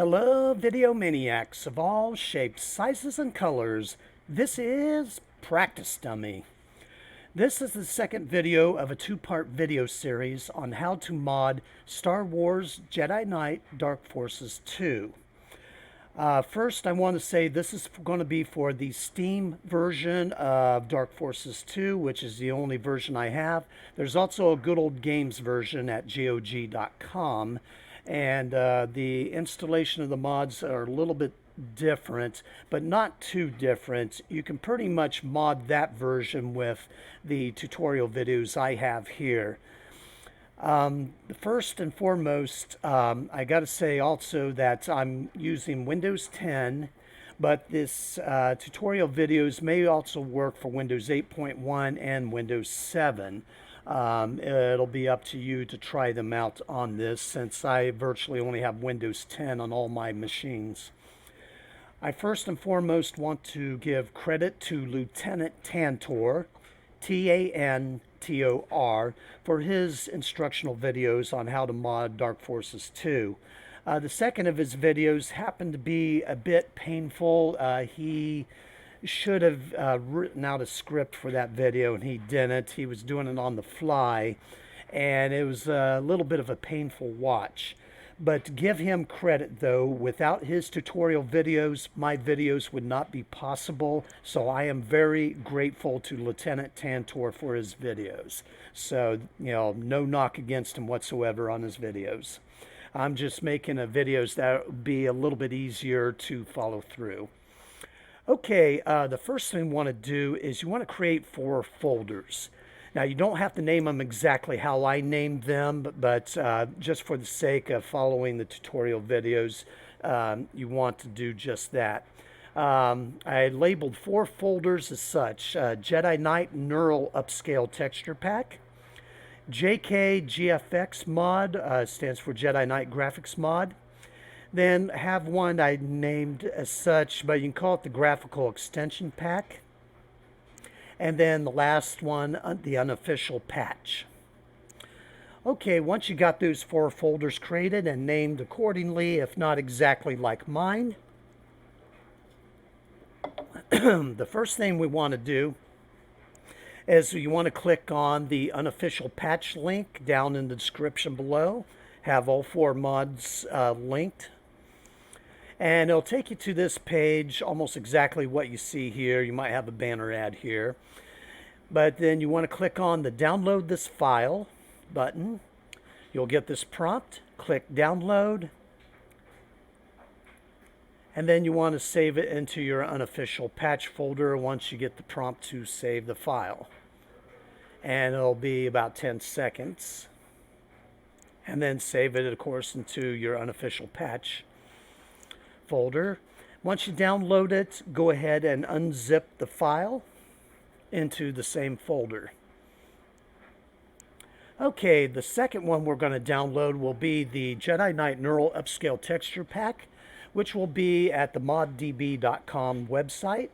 Hello, video maniacs of all shapes, sizes, and colors. This is Practice Dummy. This is the second video of a two-part video series on how to mod Star Wars Jedi Knight Dark Forces 2. First, I want to say this is going to be for the Steam version of Dark Forces 2, which is the only version I have. There's also a Good Old Games version at GOG.com. And the installation of the mods are a little bit different, but not too different. You can pretty much mod that version with the tutorial videos I have here. First and foremost, I got to say also that I'm using Windows 10, but this tutorial videos may also work for Windows 8.1 and Windows 7. It'll be up to you to try them out on this, since I virtually only have Windows 10 on all my machines. I first and foremost want to give credit to Lieutenant Tantor, Tantor, for his instructional videos on how to mod Dark Forces 2. The second of his videos happened to be a bit painful. He should have written out a script for that video, and he didn't. He was doing it on the fly, and it was a little bit of a painful watch. But give him credit, though. Without his tutorial videos, my videos would not be possible. So I am very grateful to Lieutenant Tantor for his videos. So, no knock against him whatsoever on his videos. I'm just making videos that would be a little bit easier to follow through. Okay, the first thing you want to do is you want to create 4 folders. Now, you don't have to name them exactly how I named them, but just for the sake of following the tutorial videos, you want to do just that. I labeled 4 folders as such: Jedi Knight Neural Upscale Texture Pack, JK GFX Mod, stands for Jedi Knight Graphics Mod. Then have one I named as such, but you can call it the Graphical Extension Pack. And then the last one, the Unofficial Patch. Okay, once you got those 4 folders created and named accordingly, if not exactly like mine, the first thing we want to do is you want to click on the Unofficial Patch link down in the description below. Have all 4 mods linked. And it'll take you to this page, almost exactly what you see here. You might have a banner ad here. But then you want to click on the Download This File button. You'll get this prompt. Click Download. And then you want to save it into your Unofficial Patch folder once you get the prompt to save the file. And it'll be about 10 seconds. And then save it, of course, into your Unofficial Patch folder. Once you download it, go ahead and unzip the file into the same folder. Okay, the second one we're going to download will be the Jedi Knight Neural Upscale Texture Pack, which will be at the moddb.com website.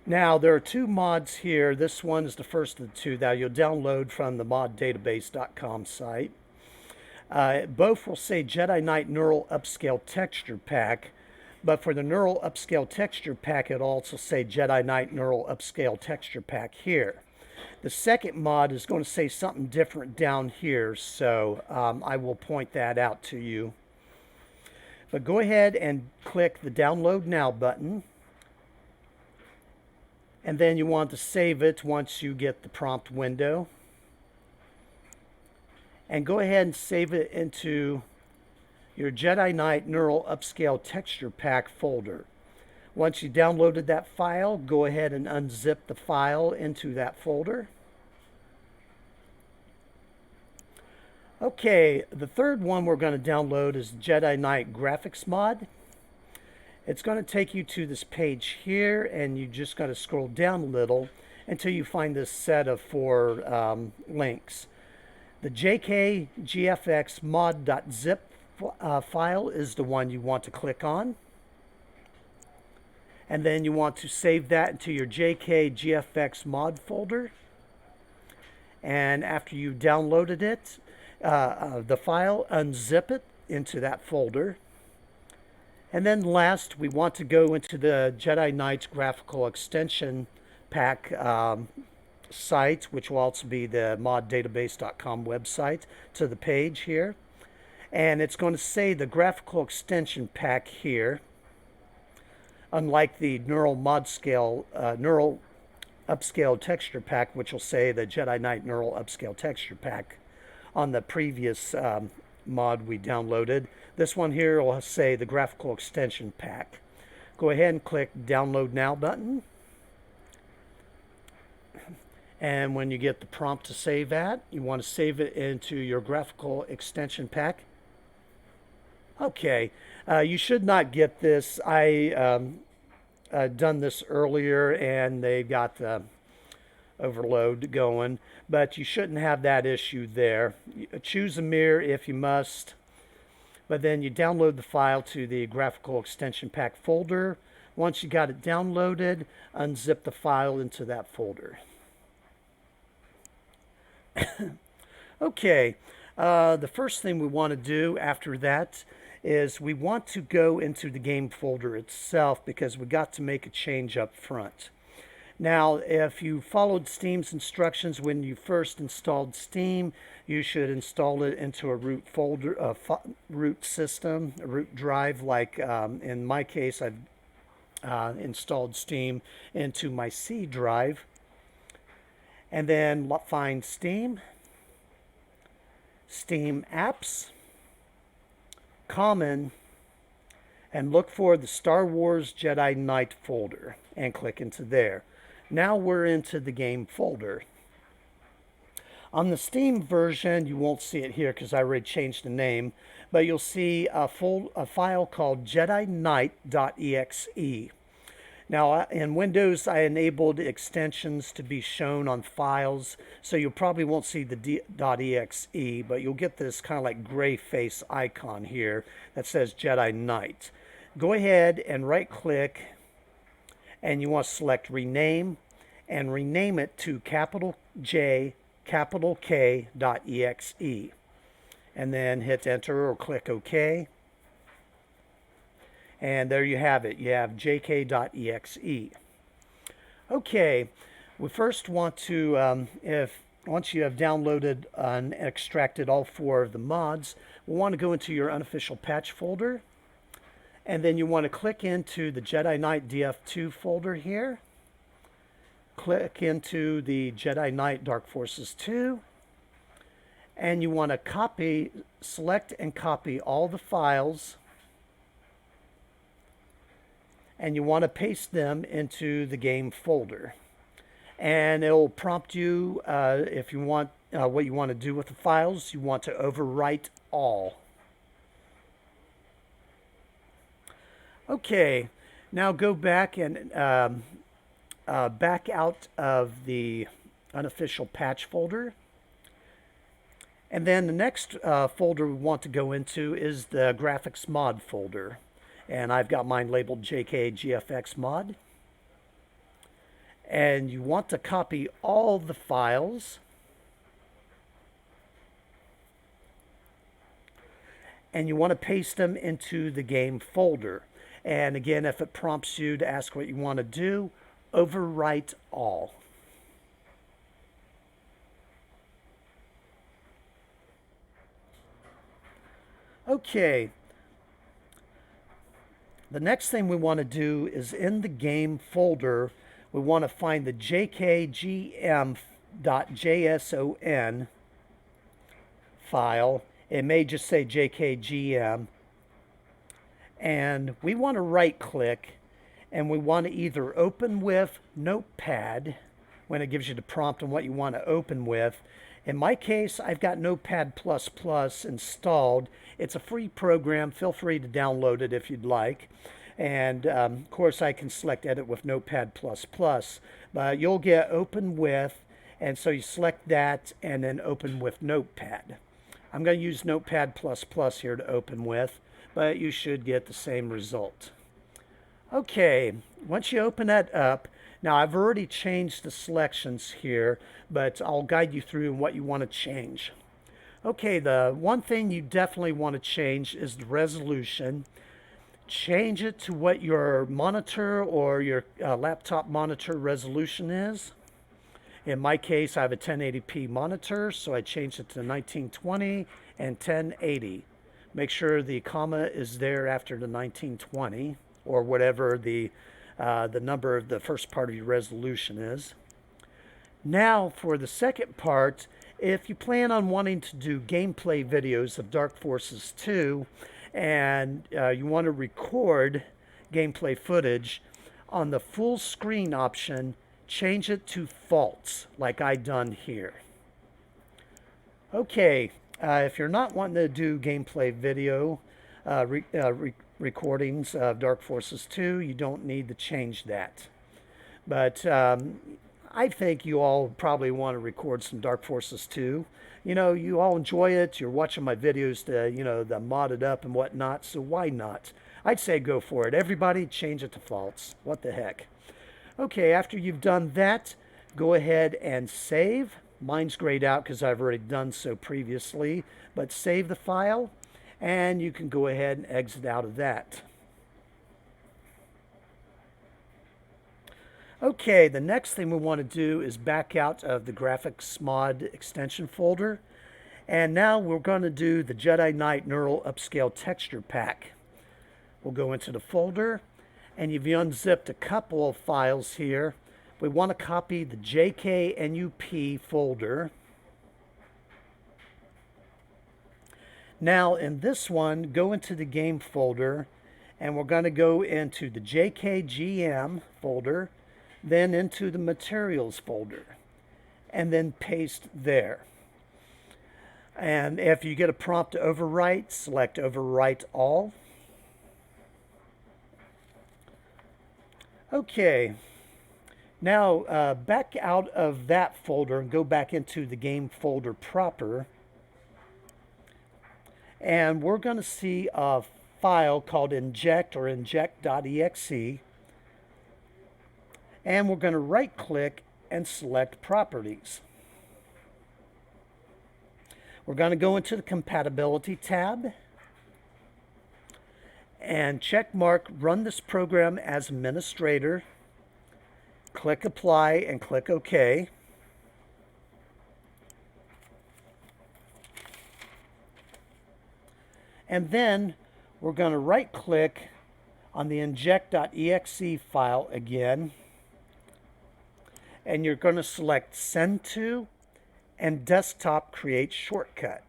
Now, there are 2 mods here. This one is the first of the 2 that you'll download from the moddatabase.com site. Both will say Jedi Knight Neural Upscale Texture Pack, but for the Neural Upscale Texture Pack, it'll also say Jedi Knight Neural Upscale Texture Pack here. The second mod is going to say something different down here, so I will point that out to you. But go ahead and click the Download Now button. And then you want to save it once you get the prompt window. And go ahead and save it into your Jedi Knight Neural Upscale Texture Pack folder. Once you downloaded that file, go ahead and unzip the file into that folder. Okay, the third one we're going to download is Jedi Knight Graphics Mod. It's going to take you to this page here, and you just got to scroll down a little until you find this set of 4 links. The jkgfx mod.zip file is the one you want to click on. And then you want to save that into your jkgfx mod folder. And after you've downloaded it, the file, unzip it into that folder. And then last, we want to go into the Jedi Knight graphical extension pack site, which will also be the moddatabase.com website, to the page here. And it's going to say the graphical extension pack here, unlike the neural upscale texture pack, which will say the Jedi Knight neural upscale texture pack on the previous mod we downloaded. This one here will say the graphical extension pack. Go ahead and click download now button. And when you get the prompt to save at, you want to save it into your graphical extension pack. Okay, you should not get this. I done this earlier and they got the overload going, but you shouldn't have that issue there. Choose a mirror if you must, but then you download the file to the graphical extension pack folder. Once you got it downloaded, unzip the file into that folder. Okay, the first thing we want to do after that is we want to go into the game folder itself because we got to make a change up front. Now, if you followed Steam's instructions when you first installed Steam, you should install it into a root folder, root system, a root drive. Like in my case, I've installed Steam into my C drive. And then find Steam, Steam Apps, Common, and look for the Star Wars Jedi Knight folder and click into there. Now we're into the game folder. On the Steam version, you won't see it here because I already changed the name, but you'll see a file called JediKnight.exe. Now, in Windows, I enabled extensions to be shown on files, so you probably won't see the .exe, but you'll get this kind of like gray face icon here that says Jedi Knight. Go ahead and right-click, and you want to select Rename, and rename it to capital J, capital K.exe. And then hit Enter or click OK. And there you have it. You have jk.exe. Okay, we first want to, once you have downloaded and extracted all 4 of the mods, we want to go into your unofficial patch folder. And then you want to click into the Jedi Knight DF2 folder here. Click into the Jedi Knight Dark Forces 2. And you want to select and copy all the files. And you want to paste them into the game folder. And it'll prompt you if you want what you want to do with the files. You want to overwrite all. Okay, now go back and back out of the unofficial patch folder. And then the next folder we want to go into is the graphics mod folder. And I've got mine labeled JKGFX mod. And you want to copy all the files. And you want to paste them into the game folder. And again, if it prompts you to ask what you want to do, overwrite all. Okay. The next thing we want to do is in the game folder, we want to find the jkgm.json file. It may just say jkgm. And we want to right click and we want to either open with Notepad when it gives you the prompt on what you want to open with. In my case, I've got Notepad++ installed. It's a free program. Feel free to download it if you'd like. And of course, I can select Edit with Notepad++. But you'll get Open With, and so you select that and then Open with Notepad. I'm going to use Notepad++ here to open with, but you should get the same result. Okay, once you open that up, now I've already changed the selections here, but I'll guide you through what you want to change. Okay, the one thing you definitely want to change is the resolution. change it to what your monitor or your laptop monitor resolution is. In my case, I have a 1080p monitor, so I changed it to 1920 and 1080. Make sure the comma is there after the 1920 or whatever the number of the first part of your resolution is. Now for the second part, if you plan on wanting to do gameplay videos of Dark Forces 2 and you want to record gameplay footage, on the full screen option, change it to false, like I done here. Okay, if you're not wanting to do gameplay video recordings of Dark Forces 2, you don't need to change that. But I think you all probably want to record some Dark Forces 2. You know, you all enjoy it. You're watching my videos to, you know, the modded up and whatnot, so why not? I'd say go for it. Everybody change it to false. What the heck? Okay, after you've done that, go ahead and save. Mine's grayed out because I've already done so previously, but save the file, and you can go ahead and exit out of that. Okay, the next thing we want to do is back out of the graphics mod extension folder. And now we're going to do the Jedi Knight Neural Upscale Texture Pack. We'll go into the folder, and you've unzipped a couple of files here. We want to copy the JKNUP folder. Now in this one, go into the game folder, and we're going to go into the JKGM folder, then into the materials folder, and then paste there. And if you get a prompt to overwrite, select overwrite all. Okay, now back out of that folder and go back into the game folder proper. And we're going to see a file called inject or inject.exe. And we're going to right click and select properties. We're going to go into the compatibility tab and check mark run this program as administrator. Click apply and click OK. And then we're going to right click on the inject.exe file again. And you're going to select send to and desktop create shortcut.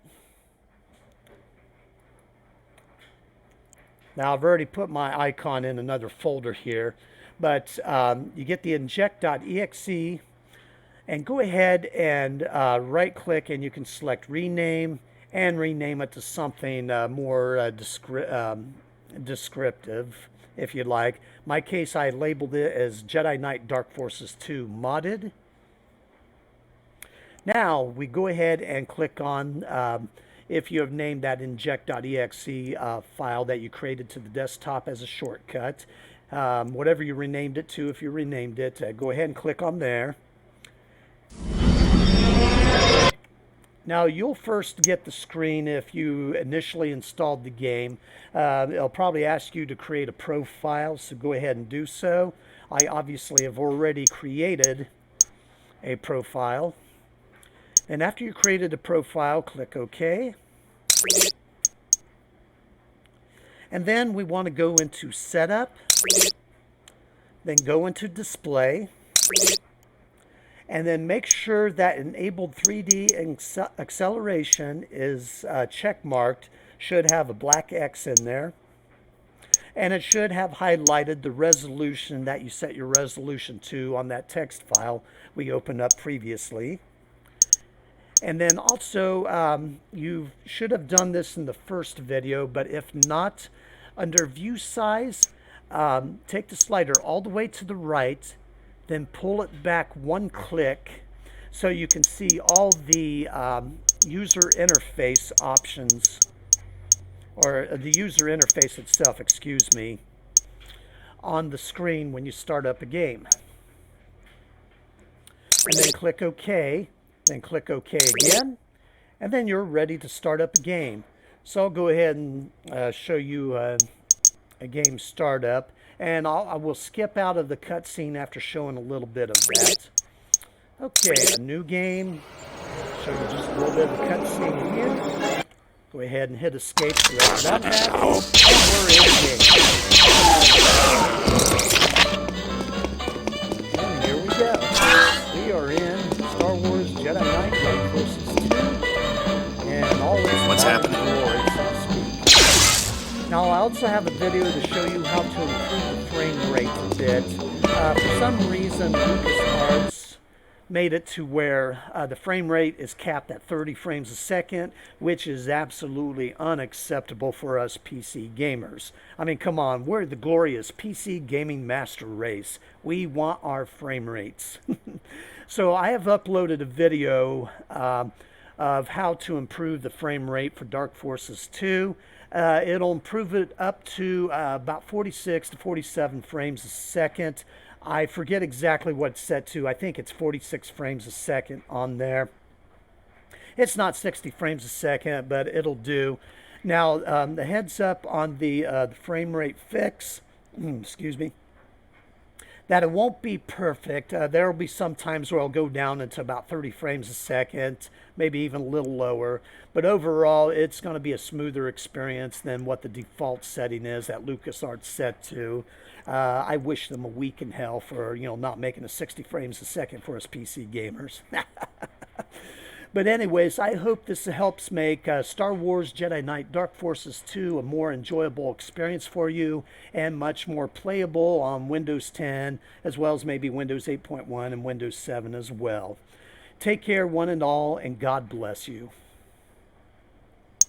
Now I've already put my icon in another folder here, but you get the inject.exe and go ahead and right click and you can select rename and rename it to something more descriptive if you'd like. In my case, I labeled it as Jedi Knight Dark Forces 2 Modded. Now we go ahead and click on if you have named that inject.exe file that you created to the desktop as a shortcut. Whatever you renamed it to, if you renamed it, go ahead and click on there. Now you'll first get the screen if you initially installed the game. It'll probably ask you to create a profile, so go ahead and do so. I obviously have already created a profile. And after you created a profile, click OK. And then we want to go into Setup, then go into Display, and then make sure that Enabled 3D Acceleration is checkmarked. Should have a black X in there. And it should have highlighted the resolution that you set your resolution to on that text file we opened up previously. And then also, you should have done this in the first video, but if not, under View Size, take the slider all the way to the right, then pull it back one click so you can see all the user interface options, or the user interface itself, excuse me, on the screen when you start up a game. And then click OK. Then click OK again, and then you're ready to start up a game. So I'll go ahead and show you a a game startup, and I will skip out of the cutscene after showing a little bit of that. Okay, a new game. Show you just a little bit of the cutscene here. Go ahead and hit escape to exit out of that, and we're in the game. And here we go. We are in Star Wars Jedi Knight Dark Forces 2, and all its What's happening? glory, so to speak. Now, I also have a video to show you how to improve the frame rate a bit. For some reason, LucasArts made it to where the frame rate is capped at 30 frames a second, which is absolutely unacceptable for us PC gamers. I mean, come on, we're the glorious PC gaming master race. We want our frame rates. So I have uploaded a video of how to improve the frame rate for Dark Forces 2. It'll improve it up to about 46 to 47 frames a second. I forget exactly what it's set to. I think it's 46 frames a second on there. It's not 60 frames a second, but it'll do. Now, the heads up on the frame rate fix, excuse me, that it won't be perfect. There will be some times where it'll go down into about 30 frames a second, maybe even a little lower. But overall, it's going to be a smoother experience than what the default setting is that LucasArts set to. I wish them a week in hell for, not making a 60 frames a second for us PC gamers. But anyways, I hope this helps make Star Wars Jedi Knight Dark Forces 2 a more enjoyable experience for you and much more playable on Windows 10, as well as maybe Windows 8.1 and Windows 7 as well. Take care, one and all, and God bless you.